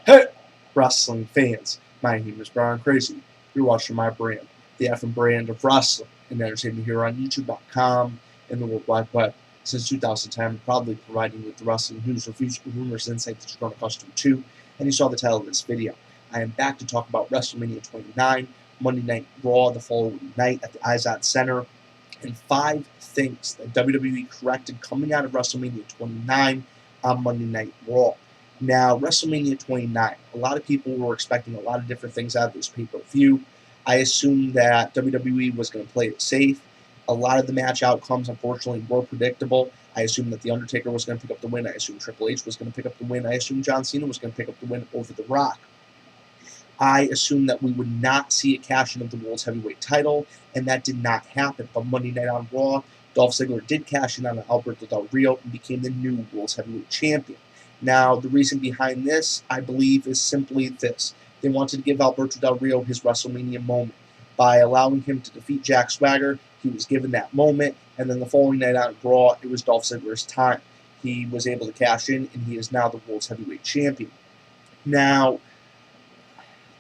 Hey, wrestling fans. My name is Brian Crazy. You're watching my brand, the effing brand of wrestling and entertainment here on YouTube.com and the World Wide Web. Since 2010, proudly providing you with the wrestling news, reviews, rumors, and insight that you're grown accustomed to. And you saw the title of this video. I am back to talk about WrestleMania 29, Monday Night Raw the following night at the Izod Center, and 5 things that WWE corrected coming out of WrestleMania 29 on Monday Night Raw. Now, WrestleMania 29, a lot of people were expecting a lot of different things out of this pay-per-view. I assumed that WWE was going to play it safe. A lot of the match outcomes, unfortunately, were predictable. I assumed that The Undertaker was going to pick up the win. I assumed Triple H was going to pick up the win. I assumed John Cena was going to pick up the win over The Rock. I assumed that we would not see a cash-in of the World's Heavyweight title, and that did not happen. But Monday Night on Raw, Dolph Ziggler did cash in on Alberto Del Rio and became the new World's Heavyweight Champion. Now, the reason behind this, I believe, is simply this. They wanted to give Alberto Del Rio his WrestleMania moment. By allowing him to defeat Jack Swagger, he was given that moment, and then the following night on Raw, it was Dolph Ziggler's time. He was able to cash in, and he is now the World's Heavyweight Champion. Now,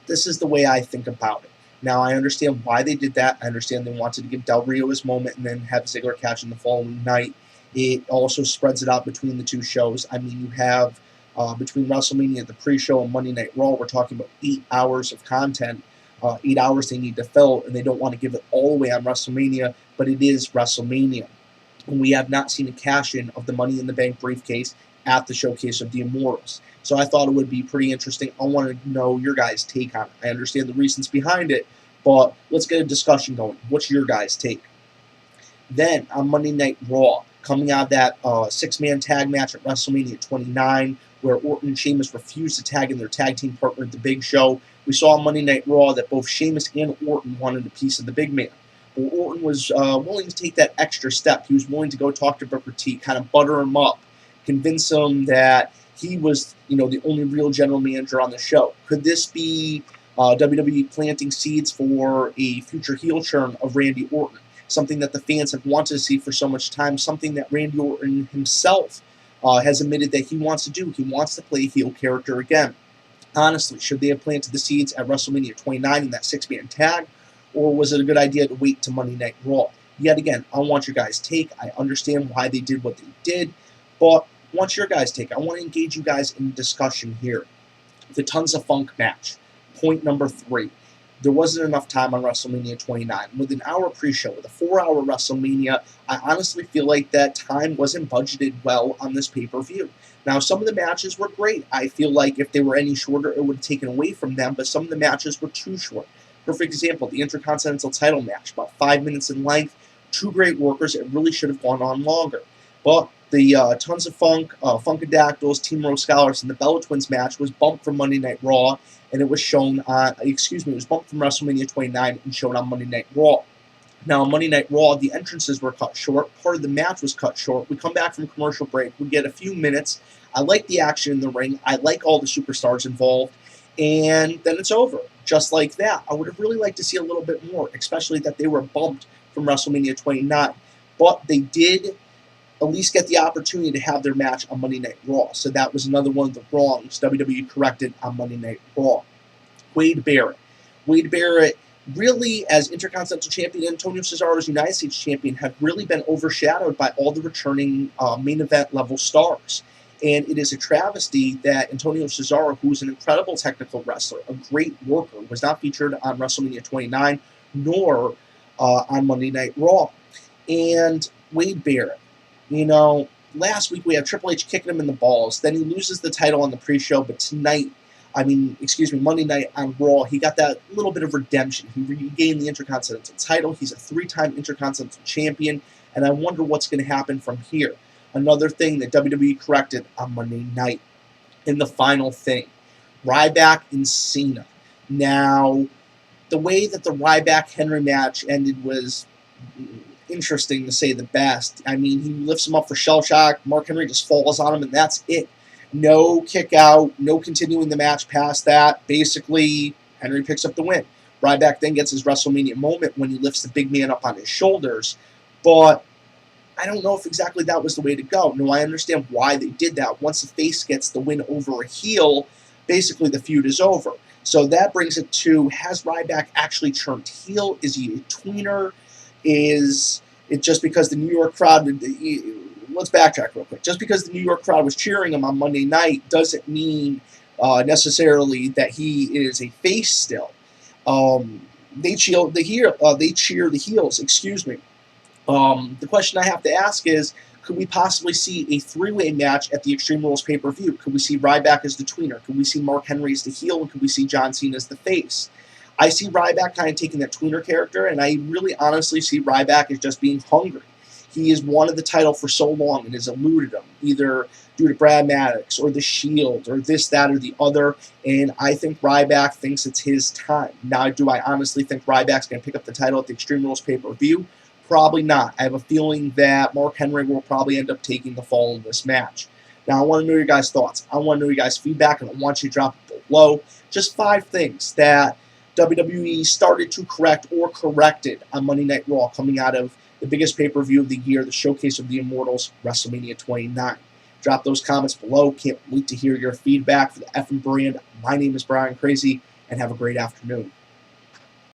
this is the way I think about it. Now, I understand why they did that. I understand they wanted to give Del Rio his moment and then have Ziggler cash in the following night. It also spreads it out between the two shows. I mean, you have between WrestleMania, the pre-show, and Monday Night Raw, we're talking about 8 hours of content. 8 hours they need to fill, and they don't want to give it all away on WrestleMania, but it is WrestleMania. And we have not seen a cash-in of the Money in the Bank briefcase at the Showcase of the Immortals. So I thought it would be pretty interesting. I want to know your guys' take on it. I understand the reasons behind it, but let's get a discussion going. What's your guys' take? Then, on Monday Night Raw, coming out of that 6-man tag match at WrestleMania 29, where Orton and Sheamus refused to tag in their tag team partner at the Big Show, we saw on Monday Night Raw that both Sheamus and Orton wanted a piece of the big man. Well, Orton was willing to take that extra step. He was willing to go talk to Booker T, kind of butter him up, convince him that he was, the only real general manager on the show. Could this be WWE planting seeds for a future heel turn of Randy Orton? Something that the fans have wanted to see for so much time, something that Randy Orton himself has admitted that he wants to do. He wants to play a heel character again. Honestly, should they have planted the seeds at WrestleMania 29 in that 6-man tag, or was it a good idea to wait to Monday Night Raw? Yet again, I want your guys' take. I understand why they did what they did, but I want your guys' take. I want to engage you guys in discussion here. The Tons of Funk match, point number 3. There wasn't enough time on WrestleMania 29. With an hour pre-show, with a 4-hour WrestleMania, I honestly feel like that time wasn't budgeted well on this pay-per-view. Now, some of the matches were great. I feel like if they were any shorter, it would have taken away from them, but some of the matches were too short. Perfect example, the Intercontinental title match, about 5 minutes in length. 2 great workers. It really should have gone on longer. But the Tons of Funk, Funkadactyls, Team Rose Scholars, and the Bella Twins match was bumped from Monday Night Raw, and it was shown on, it was bumped from WrestleMania 29 and shown on Monday Night Raw. Now, on Monday Night Raw, the entrances were cut short. Part of the match was cut short. We come back from commercial break. We get a few minutes. I like the action in the ring. I like all the superstars involved. And then it's over. Just like that. I would have really liked to see a little bit more, especially that they were bumped from WrestleMania 29. But they did at least get the opportunity to have their match on Monday Night Raw. So that was another one of the wrongs WWE corrected on Monday Night Raw. Wade Barrett. Wade Barrett, really, as Intercontinental Champion, Antonio Cesaro as United States Champion, have really been overshadowed by all the returning main event level stars. And it is a travesty that Antonio Cesaro, who is an incredible technical wrestler, a great worker, was not featured on WrestleMania 29 nor on Monday Night Raw. And Wade Barrett, last week we had Triple H kicking him in the balls. Then he loses the title on the pre-show, but Monday night on Raw, he got that little bit of redemption. He regained the Intercontinental title. He's a 3-time Intercontinental Champion, and I wonder what's going to happen from here. Another thing that WWE corrected on Monday night. And the final thing, Ryback and Cena. Now, the way that the Ryback-Henry match ended was interesting to say the best. I mean, he lifts him up for shell shock. Mark Henry just falls on him, and that's it. No kick out, no continuing the match past that. Basically, Henry picks up the win. Ryback then gets his WrestleMania moment when he lifts the big man up on his shoulders. But I don't know if exactly that was the way to go. No, I understand why they did that. Once a face gets the win over a heel, basically the feud is over. So that brings it to, has Ryback actually turned heel? Is he a tweener? Is it just because the New York crowd, let's backtrack real quick. Just because the New York crowd was cheering him on Monday night doesn't mean necessarily that he is a face still. They cheer the heels, excuse me. The question I have to ask is, could we possibly see a three-way match at the Extreme Rules pay-per-view? Could we see Ryback as the tweener? Could we see Mark Henry as the heel? And could we see John Cena as the face? I see Ryback kind of taking that tweener character, and I really honestly see Ryback as just being hungry. He has wanted the title for so long and has eluded him, either due to Brad Maddox or the Shield or this, that, or the other, and I think Ryback thinks it's his time. Now, do I honestly think Ryback's going to pick up the title at the Extreme Rules pay-per-view? Probably not. I have a feeling that Mark Henry will probably end up taking the fall in this match. Now, I want to know your guys' thoughts. I want to know your guys' feedback, and I want you to drop it below. Just 5 things that WWE started to correct or corrected on Monday Night Raw coming out of the biggest pay-per-view of the year, the Showcase of the Immortals, WrestleMania 29. Drop those comments below. Can't wait to hear your feedback for the effing brand. My name is Brian Crazy, and have a great afternoon.